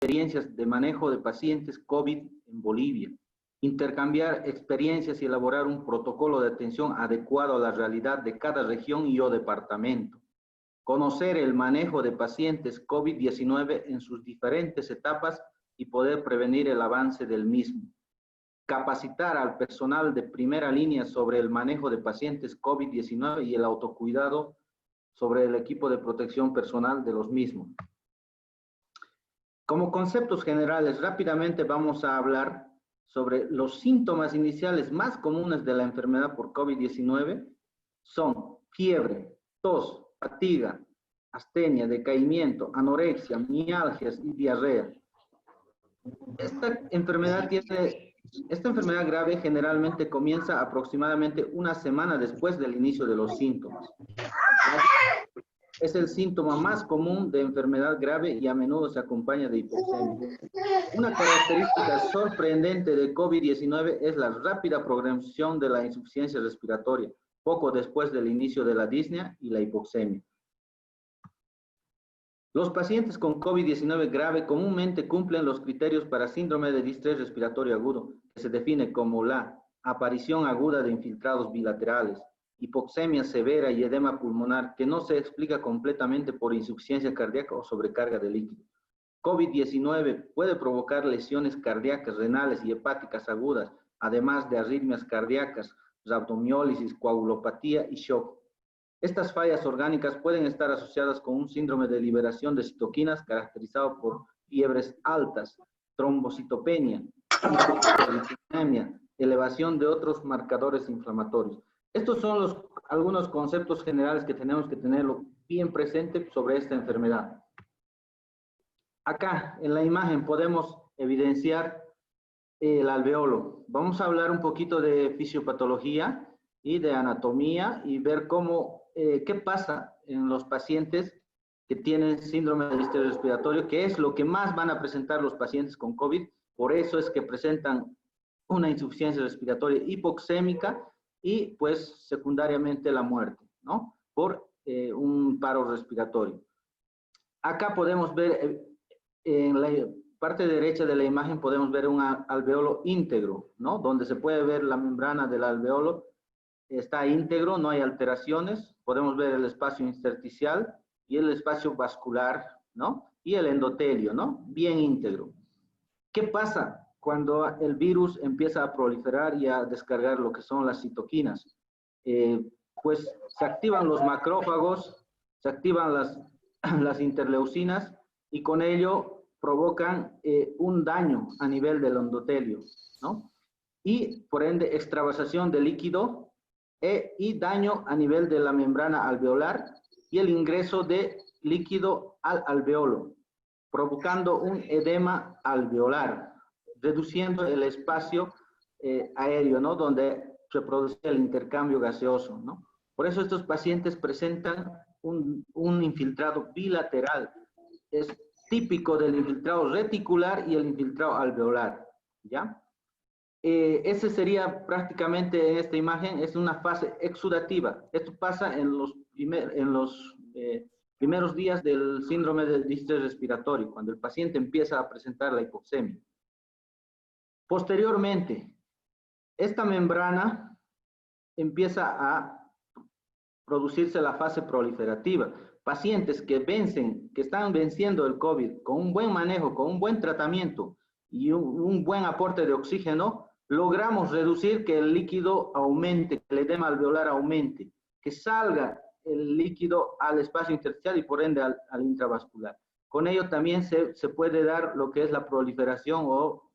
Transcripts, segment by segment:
experiencias de manejo de pacientes COVID en Bolivia, intercambiar experiencias y elaborar un protocolo de atención adecuado a la realidad de cada región y o departamento, conocer el manejo de pacientes COVID-19 en sus diferentes etapas y poder prevenir el avance del mismo, capacitar al personal de primera línea sobre el manejo de pacientes COVID-19 y el autocuidado sobre el equipo de protección personal de los mismos. Como conceptos generales, rápidamente vamos a hablar sobre los síntomas iniciales más comunes de la enfermedad por COVID-19. Son fiebre, tos, fatiga, astenia, decaimiento, anorexia, mialgias y diarrea. Esta enfermedad grave generalmente comienza aproximadamente una semana después del inicio de los síntomas. Es el síntoma más común de enfermedad grave y a menudo se acompaña de hipoxemia. Una característica sorprendente de COVID-19 es la rápida progresión de la insuficiencia respiratoria, poco después del inicio de la disnea y la hipoxemia. Los pacientes con COVID-19 grave comúnmente cumplen los criterios para síndrome de distrés respiratorio agudo, que se define como la aparición aguda de infiltrados bilaterales, hipoxemia severa y edema pulmonar que no se explica completamente por insuficiencia cardíaca o sobrecarga de líquido. COVID-19 puede provocar lesiones cardíacas, renales y hepáticas agudas, además de arritmias cardíacas, rhabdomiólisis, coagulopatía y shock. Estas fallas orgánicas pueden estar asociadas con un síndrome de liberación de citoquinas caracterizado por fiebres altas, trombocitopenia, hipoproteinemia, elevación de otros marcadores inflamatorios. Estos son algunos conceptos generales que tenemos que tenerlo bien presente sobre esta enfermedad. Acá en la imagen podemos evidenciar el alveolo. Vamos a hablar un poquito de fisiopatología y de anatomía y ver qué pasa en los pacientes que tienen síndrome de distrés respiratorio, que es lo que más van a presentar los pacientes con COVID. Por eso es que presentan una insuficiencia respiratoria hipoxémica y pues secundariamente la muerte, ¿no? Por un paro respiratorio. Acá podemos ver, en la parte derecha de la imagen podemos ver un alveolo íntegro, ¿no? Donde se puede ver la membrana del alveolo, está íntegro, no hay alteraciones. Podemos ver el espacio intersticial y el espacio vascular, ¿no? Y el endotelio, ¿no? Bien íntegro. ¿Qué pasa cuando el virus empieza a proliferar y a descargar lo que son las citoquinas? Pues se activan los macrófagos, se activan las interleucinas y con ello provocan un daño a nivel del endotelio, ¿no? Y por ende extravasación de líquido y daño a nivel de la membrana alveolar y el ingreso de líquido al alveolo, provocando un edema alveolar, reduciendo el espacio aéreo, ¿no? Donde se produce el intercambio gaseoso, ¿no? Por eso estos pacientes presentan un infiltrado bilateral. Es típico del infiltrado reticular y el infiltrado alveolar, ¿ya? Ese sería prácticamente en esta imagen, es una fase exudativa. Esto pasa en los primeros días del síndrome de distrés respiratorio, cuando el paciente empieza a presentar la hipoxemia. Posteriormente, esta membrana empieza a producirse la fase proliferativa. Pacientes que están venciendo el COVID con un buen manejo, con un buen tratamiento y un buen aporte de oxígeno, logramos reducir que el líquido aumente, que el edema alveolar aumente, que salga el líquido al espacio intersticial y por ende al intravascular. Con ello también se puede dar lo que es la proliferación o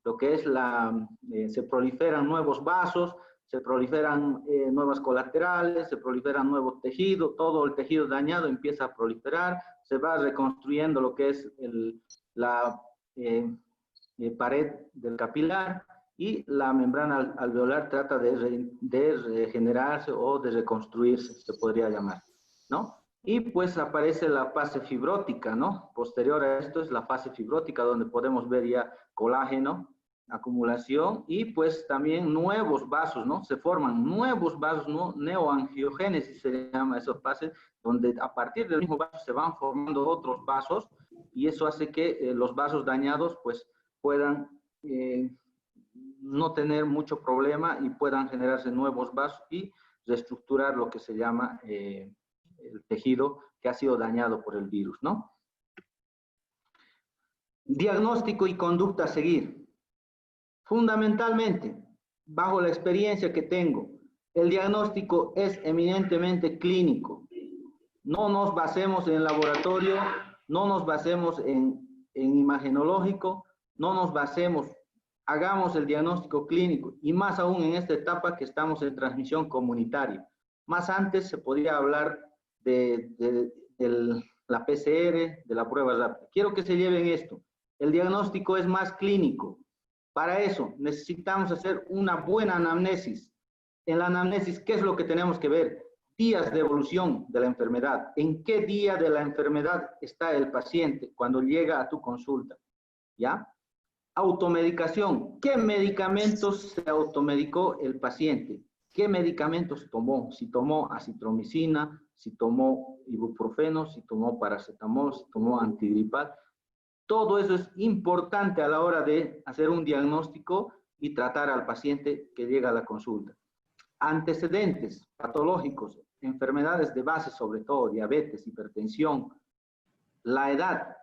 lo que es se proliferan nuevos vasos, se proliferan nuevas colaterales, se proliferan nuevos tejidos, todo el tejido dañado empieza a proliferar, se va reconstruyendo lo que es la pared del capilar y la membrana alveolar trata de regenerarse o de reconstruirse, se podría llamar, ¿no? Y pues aparece la fase fibrótica, ¿no? Posterior a esto es la fase fibrótica donde podemos ver ya colágeno, acumulación y pues también nuevos vasos, ¿no? Se forman nuevos vasos, ¿no? Neoangiogénesis se llama esos fases, donde a partir del mismo vaso se van formando otros vasos y eso hace que los vasos dañados pues puedan no tener mucho problema y puedan generarse nuevos vasos y reestructurar lo que se llama el tejido que ha sido dañado por el virus, ¿no? Diagnóstico y conducta a seguir. Fundamentalmente, bajo la experiencia que tengo, el diagnóstico es eminentemente clínico. No nos basemos en el laboratorio, no nos basemos en imagenológico, no nos basemos, hagamos el diagnóstico clínico y más aún en esta etapa que estamos en transmisión comunitaria. Más antes se podía hablar de la PCR, de la prueba rápida. Quiero que se lleven esto. El diagnóstico es más clínico. Para eso necesitamos hacer una buena anamnesis. En la anamnesis, ¿qué es lo que tenemos que ver? Días de evolución de la enfermedad. ¿En qué día de la enfermedad está el paciente cuando llega a tu consulta? ¿Ya? Automedicación. ¿Qué medicamentos se automedicó el paciente? ¿Qué medicamentos tomó? Si tomó acitromicina, si tomó ibuprofeno, si tomó paracetamol, si tomó antigripal. Todo eso es importante a la hora de hacer un diagnóstico y tratar al paciente que llega a la consulta. Antecedentes patológicos, enfermedades de base, sobre todo diabetes, hipertensión, la edad.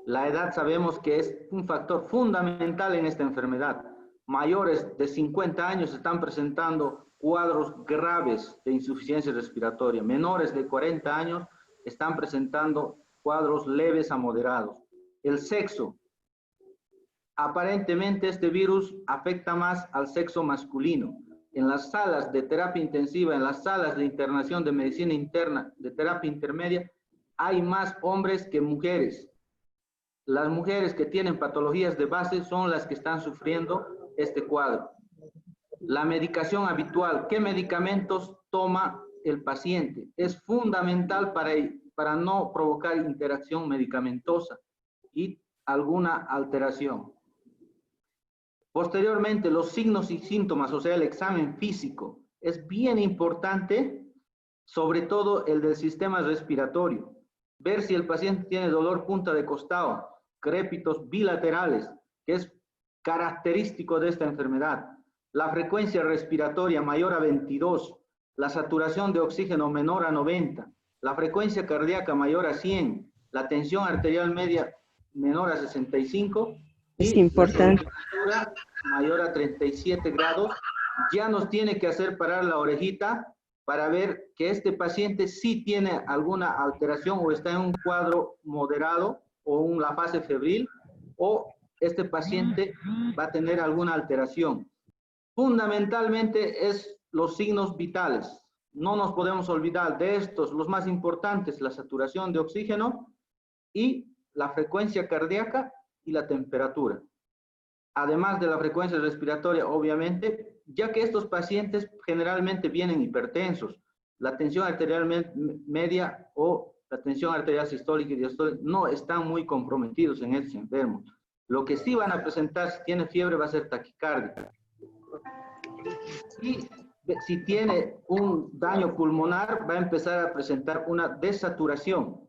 La edad sabemos que es un factor fundamental en esta enfermedad. Mayores de 50 años están presentando cuadros graves de insuficiencia respiratoria. Menores de 40 años están presentando cuadros leves a moderados. El sexo. Aparentemente este virus afecta más al sexo masculino. En las salas de terapia intensiva, en las salas de internación de medicina interna, de terapia intermedia, hay más hombres que mujeres. Las mujeres que tienen patologías de base son las que están sufriendo este cuadro. La medicación habitual, ¿qué medicamentos toma el paciente? Es fundamental para no provocar interacción medicamentosa y alguna alteración. Posteriormente, los signos y síntomas, o sea, el examen físico, es bien importante, sobre todo el del sistema respiratorio. Ver si el paciente tiene dolor punta de costado, crépitos bilaterales, que es característico de esta enfermedad. La frecuencia respiratoria mayor a 22, la saturación de oxígeno menor a 90, la frecuencia cardíaca mayor a 100, la tensión arterial media menor a 65 Es y importante. la temperatura mayor a 37 grados, ya nos tiene que hacer parar la orejita para ver que este paciente sí tiene alguna alteración o está en un cuadro moderado o en la fase febril, o este paciente va a tener alguna alteración. Fundamentalmente es los signos vitales. No nos podemos olvidar de estos, los más importantes, la saturación de oxígeno y la frecuencia cardíaca y la temperatura. Además de la frecuencia respiratoria, obviamente, ya que estos pacientes generalmente vienen hipertensos, la tensión arterial media o la tensión arterial sistólica y diastólica no están muy comprometidos en estos enfermos. Lo que sí van a presentar si tiene fiebre va a ser taquicardia. Y si tiene un daño pulmonar va a empezar a presentar una desaturación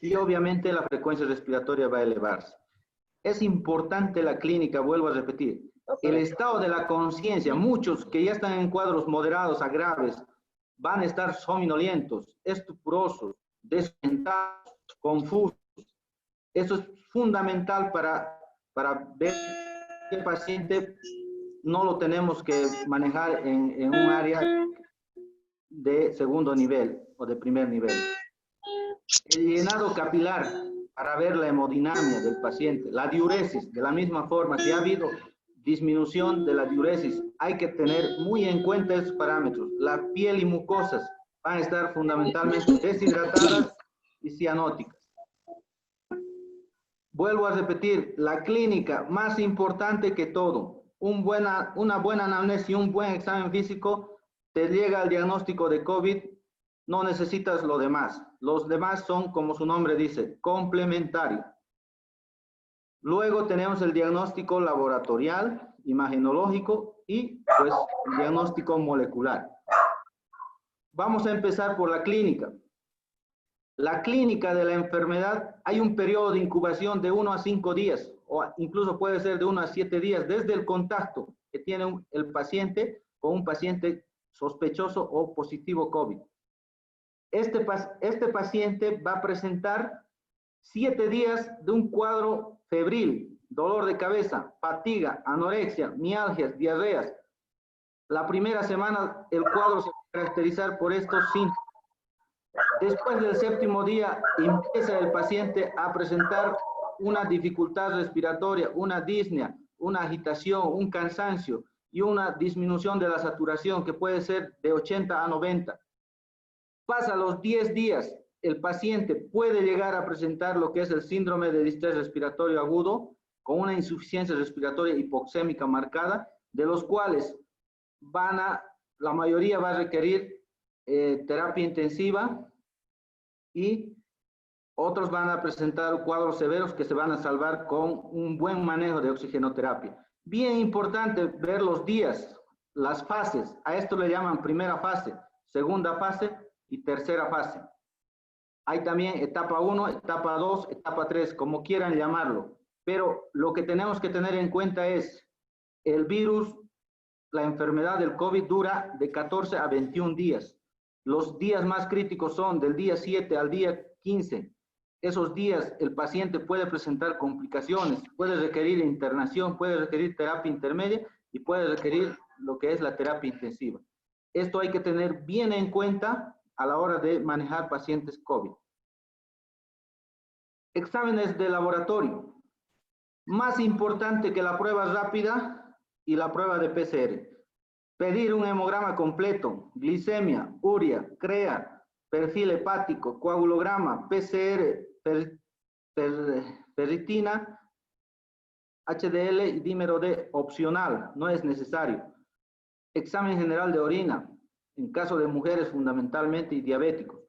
y obviamente la frecuencia respiratoria va a elevarse. Es importante la clínica, vuelvo a repetir, el estado de la conciencia. Muchos que ya están en cuadros moderados a graves van a estar somnolientos, estupurosos, desorientados, confusos. Eso es fundamental para ver que el paciente no lo tenemos que manejar en un área de segundo nivel o de primer nivel. El llenado capilar para ver la hemodinamia del paciente, la diuresis, de la misma forma, si ha habido disminución de la diuresis, hay que tener muy en cuenta esos parámetros. La piel y mucosas van a estar fundamentalmente deshidratadas y cianóticas. Vuelvo a repetir, la clínica más importante que todo, una buena anamnesis y un buen examen físico te llega al diagnóstico de COVID. No necesitas lo demás. Los demás son, como su nombre dice, complementarios. Luego tenemos el diagnóstico laboratorial, imagenológico y pues el diagnóstico molecular. Vamos a empezar por la clínica. La clínica de la enfermedad, hay un periodo de incubación de 1 a 5 días, o incluso puede ser de 1 a 7 días, desde el contacto que tiene el paciente con un paciente sospechoso o positivo COVID. Este paciente va a presentar 7 días de un cuadro febril, dolor de cabeza, fatiga, anorexia, mialgias, diarreas. La primera semana el cuadro se va a caracterizar por estos síntomas. Después del 7º día empieza el paciente a presentar una dificultad respiratoria, una disnea, una agitación, un cansancio y una disminución de la saturación que puede ser de 80 a 90. Pasa los 10 días, el paciente puede llegar a presentar lo que es el síndrome de distrés respiratorio agudo con una insuficiencia respiratoria hipoxémica marcada, de los cuales la mayoría va a requerir terapia intensiva y otros van a presentar cuadros severos que se van a salvar con un buen manejo de oxigenoterapia. Bien importante ver los días, las fases. A esto le llaman primera fase, segunda fase y tercera fase. Hay también etapa 1, etapa 2, etapa 3, como quieran llamarlo. Pero lo que tenemos que tener en cuenta es el virus, la enfermedad del COVID dura de 14 a 21 días. Los días más críticos son del día 7 al día 15. Esos días el paciente puede presentar complicaciones, puede requerir internación, puede requerir terapia intermedia y puede requerir lo que es la terapia intensiva. Esto hay que tener bien en cuenta a la hora de manejar pacientes COVID. Exámenes de laboratorio. Más importante que la prueba rápida y la prueba de PCR. Pedir un hemograma completo, glicemia, urea, CREA, perfil hepático, coagulograma, PCR, ferritina, HDL y dímero D opcional, no es necesario. Examen general de orina, en caso de mujeres fundamentalmente y diabéticos.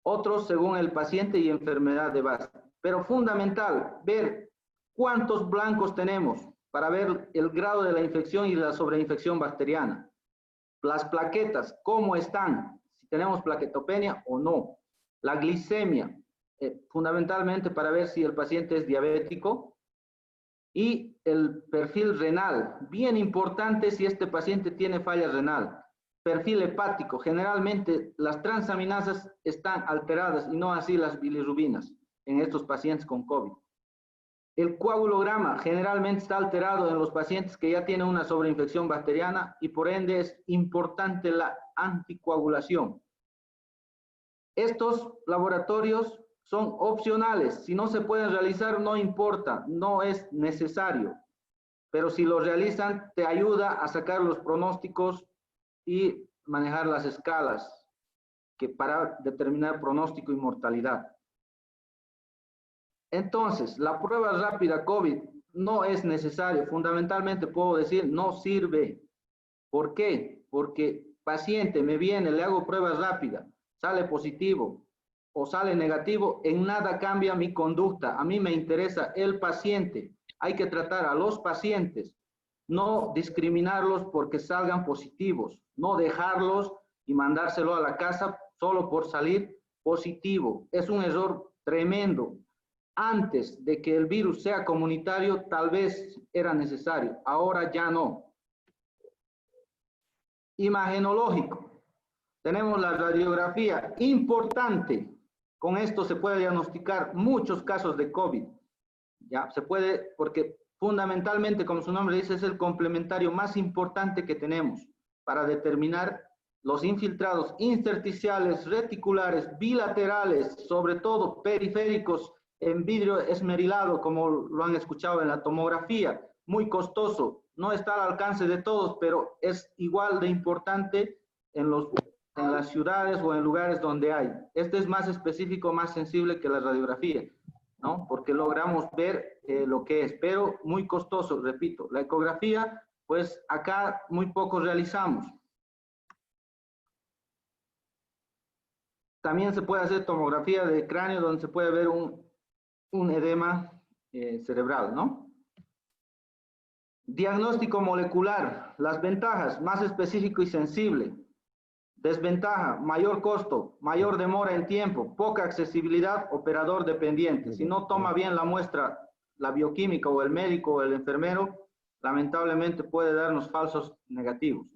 Otros según el paciente y enfermedad de base. Pero fundamental, ver cuántos blancos tenemos para ver el grado de la infección y la sobreinfección bacteriana. Las plaquetas, ¿cómo están? Si tenemos plaquetopenia o no. La glicemia, fundamentalmente para ver si el paciente es diabético. Y el perfil renal, bien importante si este paciente tiene falla renal. Perfil hepático, generalmente las transaminasas están alteradas y no así las bilirrubinas en estos pacientes con COVID. El coagulograma generalmente está alterado en los pacientes que ya tienen una sobreinfección bacteriana y por ende es importante la anticoagulación. Estos laboratorios son opcionales. Si no se pueden realizar, no importa, no es necesario. Pero si lo realizan, te ayuda a sacar los pronósticos y manejar las escalas para determinar pronóstico y mortalidad. Entonces, la prueba rápida COVID no es necesario. Fundamentalmente puedo decir, no sirve. ¿Por qué? Porque paciente me viene, le hago prueba rápida, sale positivo o sale negativo, en nada cambia mi conducta. A mí me interesa el paciente. Hay que tratar a los pacientes, no discriminarlos porque salgan positivos, no dejarlos y mandárselo a la casa solo por salir positivo. Es un error tremendo. Antes de que el virus sea comunitario, tal vez era necesario, ahora ya no. Imagenológico. Tenemos la radiografía importante. Con esto se puede diagnosticar muchos casos de COVID. Ya se puede, porque fundamentalmente, como su nombre dice, es el complementario más importante que tenemos para determinar los infiltrados intersticiales, reticulares, bilaterales, sobre todo periféricos, en vidrio esmerilado, como lo han escuchado en la tomografía, muy costoso, no está al alcance de todos, pero es igual de importante en las ciudades o en lugares donde hay. Este es más específico, más sensible que la radiografía, ¿no? Porque logramos ver lo que es, pero muy costoso, repito. La ecografía, pues acá muy poco realizamos. También se puede hacer tomografía de cráneo donde se puede ver un edema cerebral, ¿no? Diagnóstico molecular, las ventajas, más específico y sensible. Desventaja, mayor costo, mayor demora en tiempo, poca accesibilidad, operador dependiente. Si no toma bien la muestra, la bioquímica o el médico o el enfermero, lamentablemente puede darnos falsos negativos,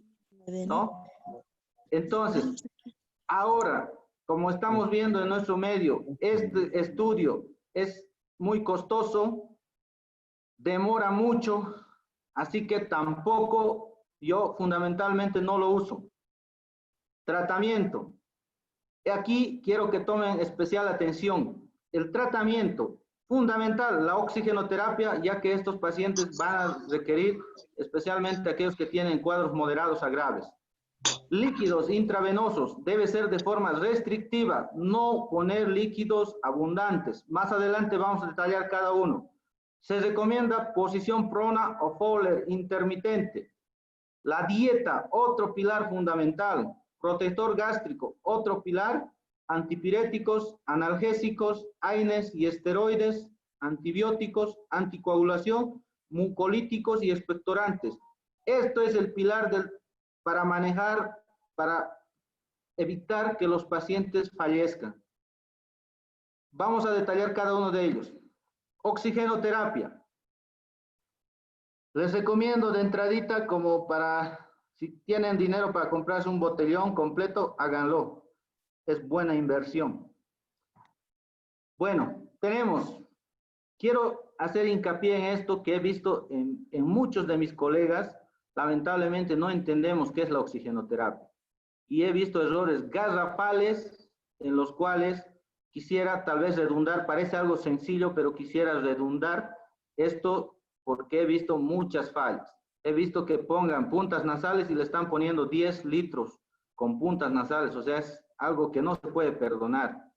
¿no? Entonces, ahora, como estamos viendo en nuestro medio, este estudio es muy costoso, demora mucho, así que tampoco yo fundamentalmente no lo uso. Tratamiento. Aquí quiero que tomen especial atención. El tratamiento fundamental, la oxigenoterapia, ya que estos pacientes van a requerir, especialmente aquellos que tienen cuadros moderados a graves. Líquidos intravenosos, debe ser de forma restrictiva, no poner líquidos abundantes. Más adelante vamos a detallar cada uno. Se recomienda posición prona o Fowler intermitente. La dieta, otro pilar fundamental. Protector gástrico, otro pilar. Antipiréticos, analgésicos, AINES y esteroides, antibióticos, anticoagulación, mucolíticos y expectorantes. Esto es el pilar para manejar, para evitar que los pacientes fallezcan. Vamos a detallar cada uno de ellos. Oxigenoterapia. Les recomiendo de entradita como para, si tienen dinero para comprarse un botellón completo, háganlo. Es buena inversión. Bueno, quiero hacer hincapié en esto que he visto en muchos de mis colegas. Lamentablemente no entendemos qué es la oxigenoterapia. Y he visto errores garrafales en los cuales quisiera tal vez redundar, parece algo sencillo, pero quisiera redundar esto porque he visto muchas fallas. He visto que pongan puntas nasales y le están poniendo 10 litros con puntas nasales, o sea, es algo que no se puede perdonar.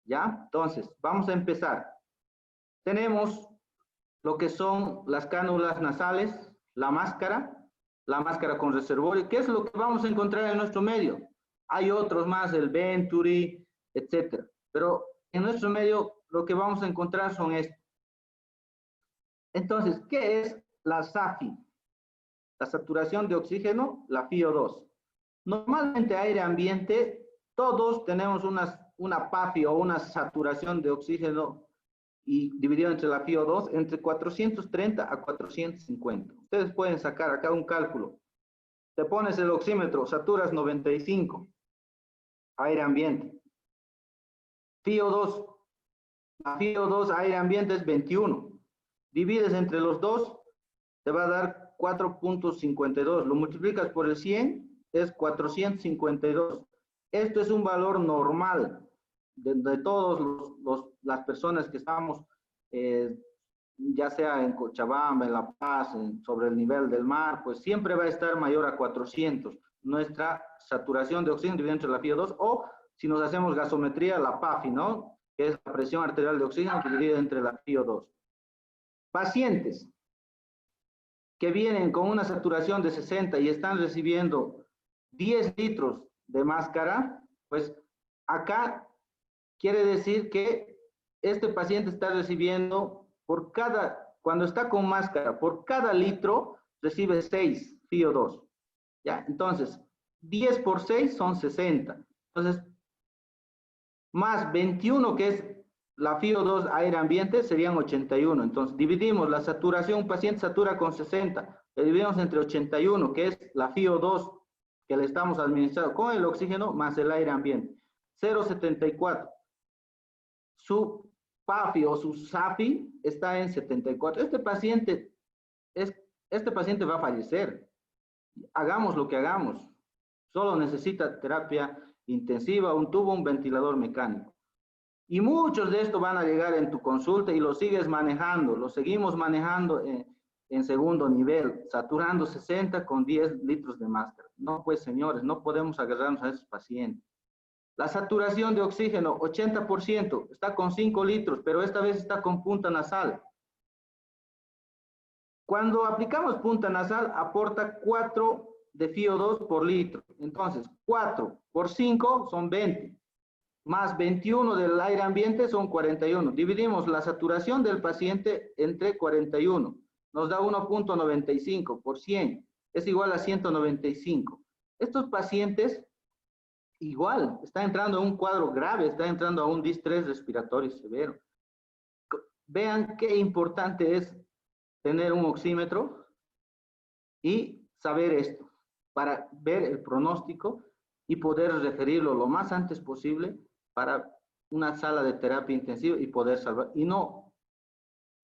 ¿Ya? Entonces, vamos a empezar. Tenemos lo que son las cánulas nasales, la máscara con reservorio. ¿Qué es lo que vamos a encontrar en nuestro medio? Hay otros más, el Venturi, etcétera. Pero en nuestro medio lo que vamos a encontrar son estos. Entonces, ¿qué es la SAFI? La saturación de oxígeno, la FiO2. Normalmente aire ambiente, todos tenemos una PAFI o una saturación de oxígeno y dividido entre la FiO2 entre 430 a 450. Ustedes pueden sacar acá un cálculo. Te pones el oxímetro, saturas 95, aire ambiente. FiO2, la FiO2 aire ambiente es 21. Divides entre los dos, te va a dar 4.52. Lo multiplicas por el 100, es 452. Esto es un valor normal de todas las personas que estamos, ya sea en Cochabamba, en La Paz, sobre el nivel del mar, pues siempre va a estar mayor a 400. Nuestra saturación de oxígeno dividida entre la FiO2, o si nos hacemos gasometría, la PAFI, ¿no? Que es la presión arterial de oxígeno dividida entre la FiO2. Pacientes que vienen con una saturación de 60 y están recibiendo 10 litros de máscara, pues acá quiere decir que este paciente está recibiendo cuando está con máscara, por cada litro recibe 6 FiO2. ¿Ya? Entonces, 10 por 6 son 60. Entonces, más 21 que es la FiO2 aire ambiente serían 81. Entonces, dividimos la saturación, un paciente satura con 60, le dividimos entre 81, que es la FiO2 que le estamos administrando con el oxígeno más el aire ambiente. 0,74. Su PAFI o su SAFI está en 74. Este paciente va a fallecer. Hagamos lo que hagamos. Solo necesita terapia intensiva, un tubo, un ventilador mecánico. Y muchos de estos van a llegar en tu consulta y lo sigues manejando, lo seguimos manejando en segundo nivel, saturando 60 con 10 litros de máscara. No, pues señores, no podemos agarrarnos a esos pacientes. La saturación de oxígeno, 80%, está con 5 litros, pero esta vez está con punta nasal. Cuando aplicamos punta nasal, aporta 4 de FiO2 por litro. Entonces, 4 por 5 son 20. Más 21 del aire ambiente son 41. Dividimos la saturación del paciente entre 41. Nos da 1.95 por 100. Es igual a 195. Estos pacientes igual, está entrando a un cuadro grave, está entrando a un distrés respiratorio severo. Vean qué importante es tener un oxímetro y saber esto, para ver el pronóstico y poder referirlo lo más antes posible para una sala de terapia intensiva y poder salvar, y no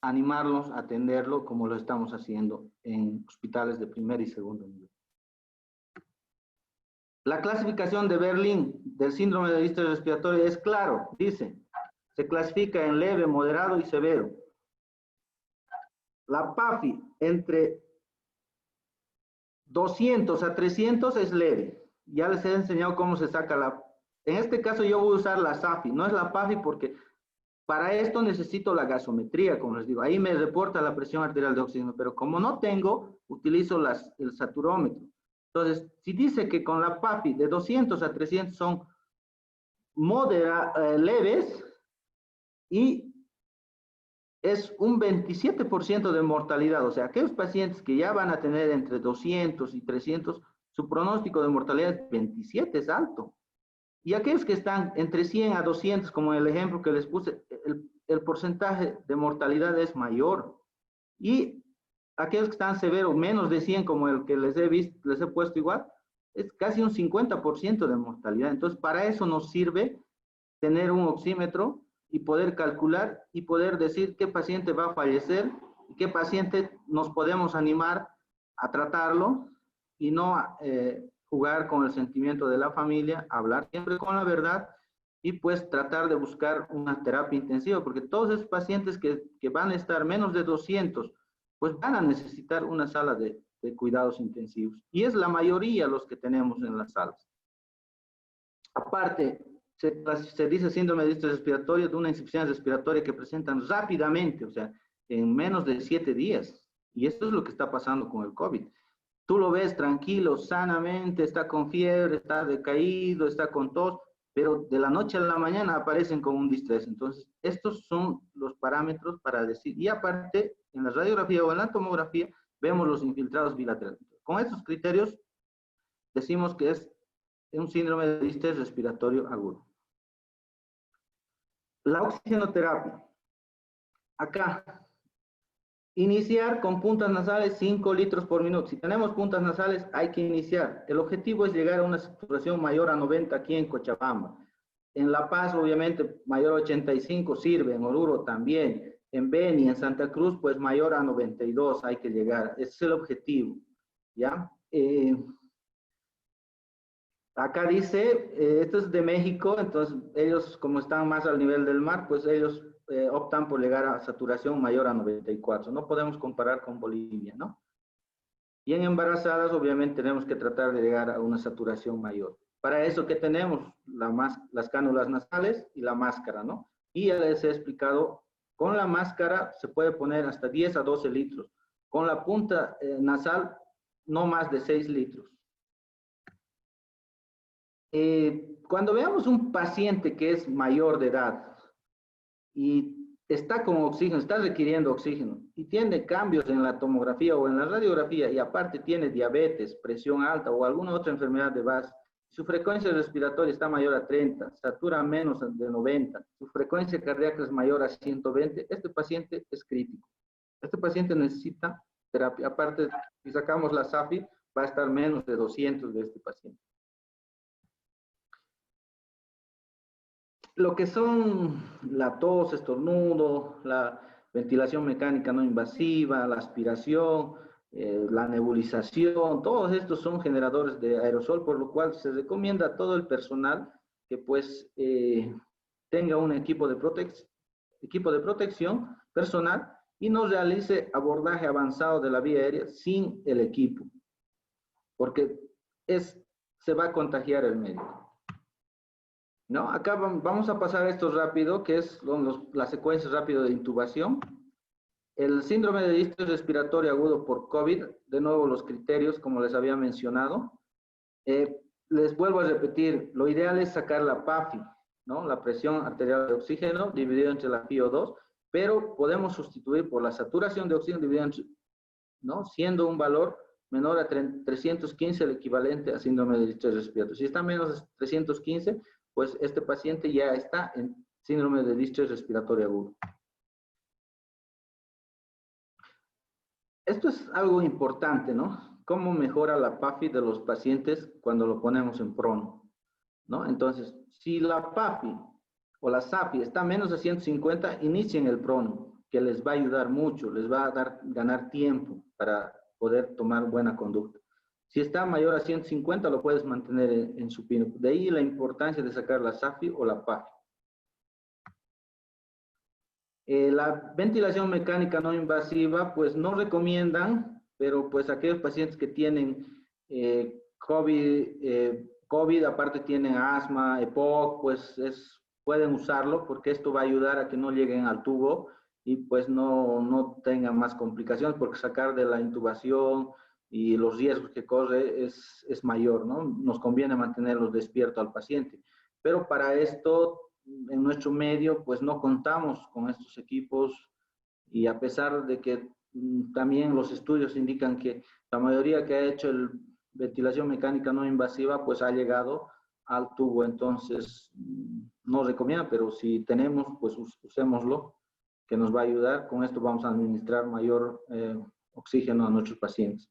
animarlos a atenderlo como lo estamos haciendo en hospitales de primer y segundo nivel. La clasificación de Berlín del síndrome de distrés respiratorio es claro, dice, se clasifica en leve, moderado y severo. La PAFI entre 200 a 300 es leve. Ya les he enseñado cómo se saca la... En este caso yo voy a usar la SAFI, no es la PAFI porque para esto necesito la gasometría, como les digo. Ahí me reporta la presión arterial de oxígeno, pero como no tengo, utilizo el saturómetro. Entonces, si dice que con la PAFI de 200 a 300 son leves y es un 27% de mortalidad, o sea, aquellos pacientes que ya van a tener entre 200 y 300, su pronóstico de mortalidad es 27, es alto. Y aquellos que están entre 100 a 200, como el ejemplo que les puse, el porcentaje de mortalidad es mayor. Y aquellos que están severos, menos de 100, como el que les he puesto igual, es casi un 50% de mortalidad. Entonces, para eso nos sirve tener un oxímetro y poder calcular y poder decir qué paciente va a fallecer y qué paciente nos podemos animar a tratarlo y no jugar con el sentimiento de la familia, hablar siempre con la verdad y pues tratar de buscar una terapia intensiva, porque todos esos pacientes que van a estar menos de 200, pues van a necesitar una sala de cuidados intensivos. Y es la mayoría los que tenemos en las salas. Aparte, se dice síndrome de distrés respiratorio de una insuficiencia respiratoria que presentan rápidamente, o sea, en menos de 7 días. Y esto es lo que está pasando con el COVID. Tú lo ves tranquilo, sanamente, está con fiebre, está decaído, está con tos, pero de la noche a la mañana aparecen con un distrés. Entonces, estos son los parámetros para decir, y aparte, en la radiografía o en la tomografía, vemos los infiltrados bilaterales. Con estos criterios, decimos que es un síndrome de distrés respiratorio agudo. La oxigenoterapia. Acá, iniciar con puntas nasales 5 litros por minuto. Si tenemos puntas nasales, hay que iniciar. El objetivo es llegar a una saturación mayor a 90 aquí en Cochabamba. En La Paz, obviamente, mayor a 85 sirve. En Oruro también. En Beni, en Santa Cruz, pues mayor a 92 hay que llegar. Ese es el objetivo. ¿Ya? Acá dice, esto es de México, entonces ellos como están más al nivel del mar, pues ellos optan por llegar a saturación mayor a 94. No podemos comparar con Bolivia, ¿no? Y en embarazadas, obviamente, tenemos que tratar de llegar a una saturación mayor. Para eso, ¿qué tenemos? Las cánulas nasales y la máscara, ¿no? Y ya les he explicado, con la máscara se puede poner hasta 10 a 12 litros. Con la punta nasal, no más de 6 litros. Cuando veamos un paciente que es mayor de edad y está con oxígeno, está requiriendo oxígeno y tiene cambios en la tomografía o en la radiografía y aparte tiene diabetes, presión alta o alguna otra enfermedad de base, su frecuencia respiratoria está mayor a 30, satura menos de 90, su frecuencia cardíaca es mayor a 120, este paciente es crítico. Este paciente necesita terapia. Aparte, si sacamos la SAFI, va a estar menos de 200 de este paciente. Lo que son la tos, estornudo, la ventilación mecánica no invasiva, la aspiración, la nebulización, todos estos son generadores de aerosol, por lo cual se recomienda a todo el personal que pues tenga un equipo de protección personal y no realice abordaje avanzado de la vía aérea sin el equipo, porque se va a contagiar el médico. ¿No? Acá vamos a pasar esto rápido, que es la secuencia rápida de intubación. El síndrome de distrés respiratorio agudo por COVID, de nuevo los criterios, como les había mencionado. Les vuelvo a repetir, lo ideal es sacar la PAFI, ¿no? La presión arterial de oxígeno dividido entre la PO2, pero podemos sustituir por la saturación de oxígeno dividida entre, ¿no? Siendo un valor menor a 315, el equivalente a síndrome de distrés respiratorio. Si está menos de 315, pues este paciente ya está en síndrome de distrés respiratorio agudo. Esto es algo importante, ¿no? ¿Cómo mejora la PAFI de los pacientes cuando lo ponemos en prono? ¿No? Entonces, si la PAFI o la SAPI está menos de 150, inicien el prono, que les va a ayudar mucho, les va a ganar tiempo para poder tomar buena conducta. Si está mayor a 150, lo puedes mantener en supino. De ahí la importancia de sacar la SAFI o la PAFI. La ventilación mecánica no invasiva, pues no recomiendan, pero pues aquellos pacientes que tienen COVID, aparte tienen asma, EPOC, pues pueden usarlo porque esto va a ayudar a que no lleguen al tubo y pues no tengan más complicaciones, porque sacar de la intubación y los riesgos que corre es mayor, ¿no? Nos conviene mantenerlos despierto al paciente. Pero para esto, en nuestro medio, pues no contamos con estos equipos y a pesar de que también los estudios indican que la mayoría que ha hecho el ventilación mecánica no invasiva, pues ha llegado al tubo, entonces no recomienda, pero si tenemos, pues usémoslo, que nos va a ayudar. Con esto vamos a administrar mayor oxígeno a nuestros pacientes.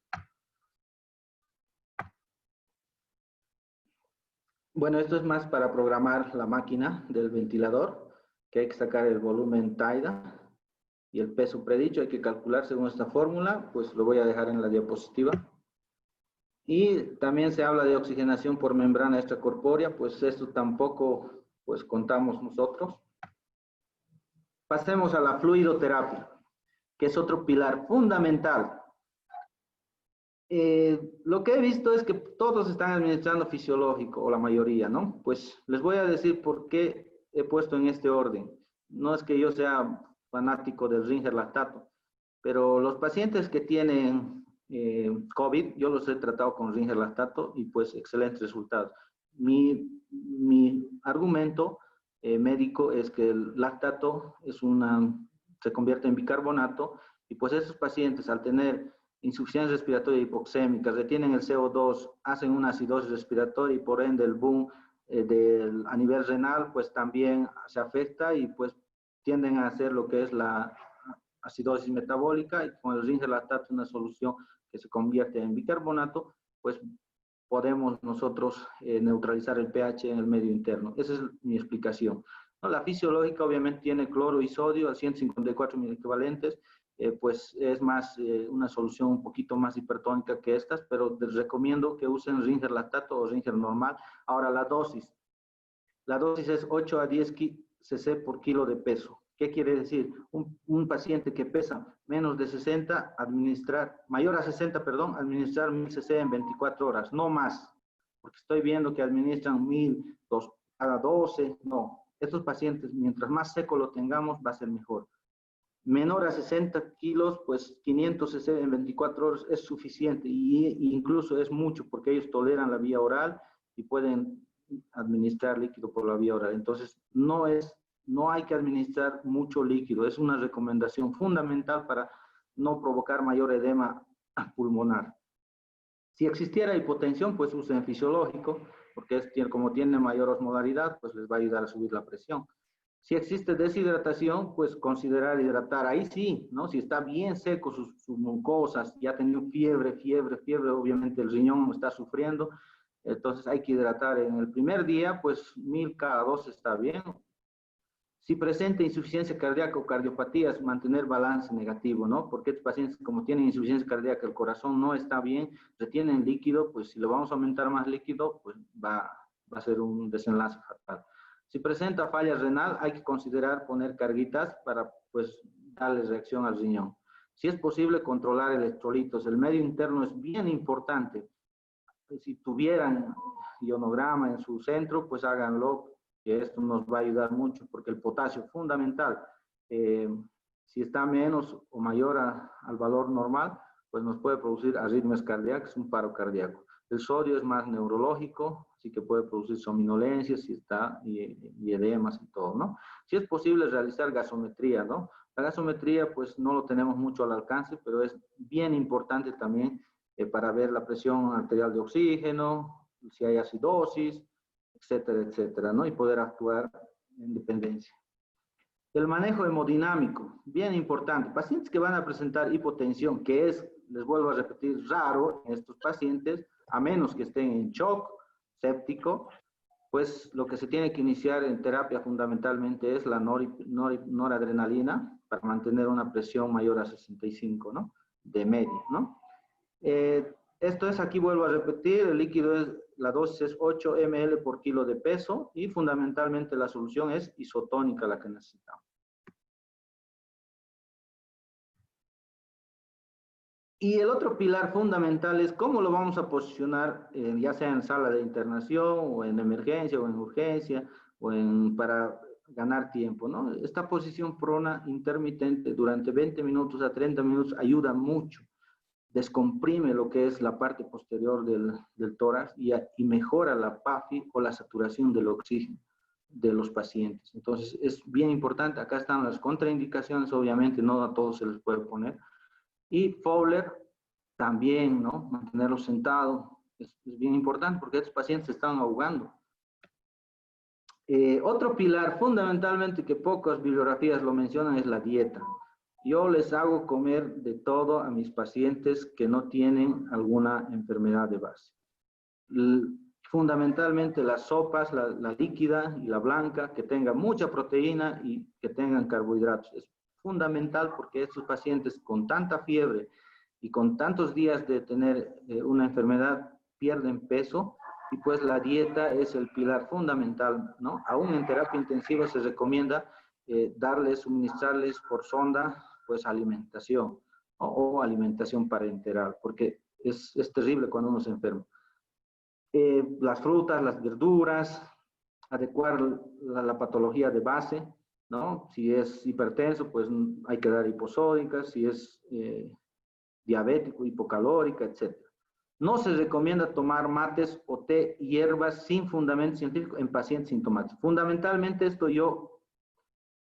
Bueno, esto es más para programar la máquina del ventilador, que hay que sacar el volumen TAIDA y el peso predicho, hay que calcular según esta fórmula, pues lo voy a dejar en la diapositiva. Y también se habla de oxigenación por membrana extracorpórea, pues esto tampoco pues contamos nosotros. Pasemos a la fluidoterapia, que es otro pilar fundamental. Lo que he visto es que todos están administrando fisiológico, o la mayoría, ¿no? Pues les voy a decir por qué he puesto en este orden. No es que yo sea fanático del Ringer lactato, pero los pacientes que tienen COVID, yo los he tratado con Ringer lactato y pues excelentes resultados. Mi argumento médico es que el lactato se convierte en bicarbonato y pues esos pacientes al tener insuficiencia respiratoria hipoxémica, retienen el CO2, hacen una acidosis respiratoria y por ende el boom a nivel renal pues también se afecta y pues tienden a hacer lo que es la acidosis metabólica, y con el Ringer lactato, una solución que se convierte en bicarbonato, pues podemos nosotros neutralizar el pH en el medio interno. Esa es mi explicación. ¿No? La fisiológica obviamente tiene cloro y sodio a 154 miliequivalentes, pues es más una solución un poquito más hipertónica que estas, pero les recomiendo que usen Ringer lactato o Ringer normal. Ahora la dosis es 8 a 10 cc por kilo de peso. ¿Qué quiere decir? Un paciente que pesa menos de 60, mayor a 60, perdón, administrar 1000 cc en 24 horas, no más. Porque estoy viendo que administran 1000 cada 12, no. Estos pacientes, mientras más seco lo tengamos, va a ser mejor. Menor a 60 kilos, pues 500 cc en 24 horas es suficiente y incluso es mucho porque ellos toleran la vía oral y pueden administrar líquido por la vía oral. Entonces, no hay que administrar mucho líquido. Es una recomendación fundamental para no provocar mayor edema pulmonar. Si existiera hipotensión, pues usen fisiológico, porque como tiene mayor osmolaridad, pues les va a ayudar a subir la presión. Si existe deshidratación, pues considerar hidratar. Ahí sí, ¿no? Si está bien seco sus mucosas, ya ha tenido fiebre, obviamente el riñón está sufriendo, entonces hay que hidratar. En el primer día, pues 1000 cada 2 está bien. Si presenta insuficiencia cardíaca o cardiopatías, mantener balance negativo, ¿no? Porque estos pacientes, como tienen insuficiencia cardíaca, el corazón no está bien, retienen líquido, pues si le vamos a aumentar más líquido, pues va a ser un desenlace fatal. Si presenta falla renal, hay que considerar poner carguitas para, pues, darle reacción al riñón. Si es posible, controlar electrolitos. El medio interno es bien importante. Si tuvieran ionograma en su centro, pues háganlo, que esto nos va a ayudar mucho, porque el potasio es fundamental. Si está menos o mayor al valor normal, pues nos puede producir arritmias cardíacas, un paro cardíaco. El sodio es más neurológico, así que puede producir somnolencias y edemas y todo, ¿no? Si es posible realizar gasometría, ¿no? La gasometría, pues no lo tenemos mucho al alcance, pero es bien importante también para ver la presión arterial de oxígeno, si hay acidosis, etcétera, etcétera, ¿no? Y poder actuar en dependencia. El manejo hemodinámico, bien importante. Pacientes que van a presentar hipotensión, que es, les vuelvo a repetir, raro en estos pacientes, a menos que estén en shock séptico, pues lo que se tiene que iniciar en terapia fundamentalmente es la noradrenalina para mantener una presión mayor a 65, ¿no? De media, ¿no? Esto es, aquí vuelvo a repetir, el líquido es, la dosis es 8 ml por kilo de peso y fundamentalmente la solución es isotónica la que necesitamos. Y el otro pilar fundamental es cómo lo vamos a posicionar, ya sea en sala de internación o en emergencia o en urgencia o para ganar tiempo, ¿no? Esta posición prona intermitente durante 20 minutos a 30 minutos ayuda mucho. Descomprime lo que es la parte posterior del tórax y mejora la PAFI o la saturación del oxígeno de los pacientes. Entonces, es bien importante. Acá están las contraindicaciones, obviamente no a todos se les puede poner. Y Fowler también, ¿no? Mantenerlo sentado es bien importante porque estos pacientes se están ahogando. Otro pilar fundamentalmente que pocas bibliografías lo mencionan es la dieta. Yo les hago comer de todo a mis pacientes que no tienen alguna enfermedad de base. Fundamentalmente las sopas, la líquida y la blanca, que tengan mucha proteína y que tengan carbohidratos. Es fundamental porque estos pacientes con tanta fiebre y con tantos días de tener una enfermedad pierden peso y pues la dieta es el pilar fundamental, ¿no? Aún en terapia intensiva se recomienda suministrarles por sonda pues alimentación, ¿no? O alimentación parenteral, porque es terrible cuando uno se enferma. Las frutas, las verduras, adecuar la patología de base, ¿no? Si es hipertenso, pues hay que dar hiposódicas, si es diabético, hipocalórica, etc. No se recomienda tomar mates o té, hierbas sin fundamento científico en pacientes sintomáticos. Fundamentalmente esto yo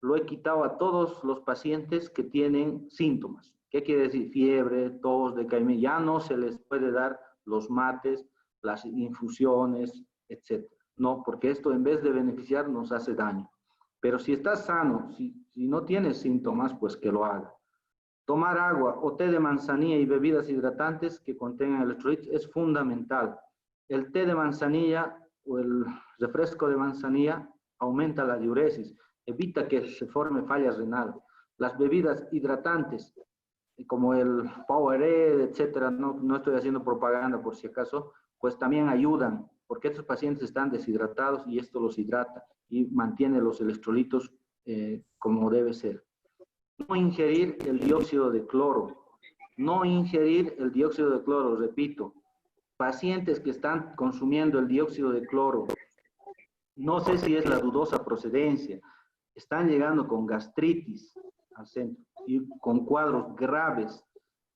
lo he quitado a todos los pacientes que tienen síntomas. ¿Qué quiere decir? Fiebre, tos, decaimiento. Ya no se les puede dar los mates, las infusiones, etc. No, porque esto en vez de beneficiar nos hace daño. Pero si estás sano, si no tienes síntomas, pues que lo haga. Tomar agua o té de manzanilla y bebidas hidratantes que contengan electrolitos es fundamental. El té de manzanilla o el refresco de manzanilla aumenta la diuresis, evita que se forme falla renal. Las bebidas hidratantes, como el Powerade, etcétera, no estoy haciendo propaganda por si acaso, pues también ayudan, porque estos pacientes están deshidratados y esto los hidrata y mantiene los electrolitos como debe ser. No ingerir el dióxido de cloro. No ingerir el dióxido de cloro, repito. Pacientes que están consumiendo el dióxido de cloro, no sé si es la dudosa procedencia, están llegando con gastritis al centro y con cuadros graves,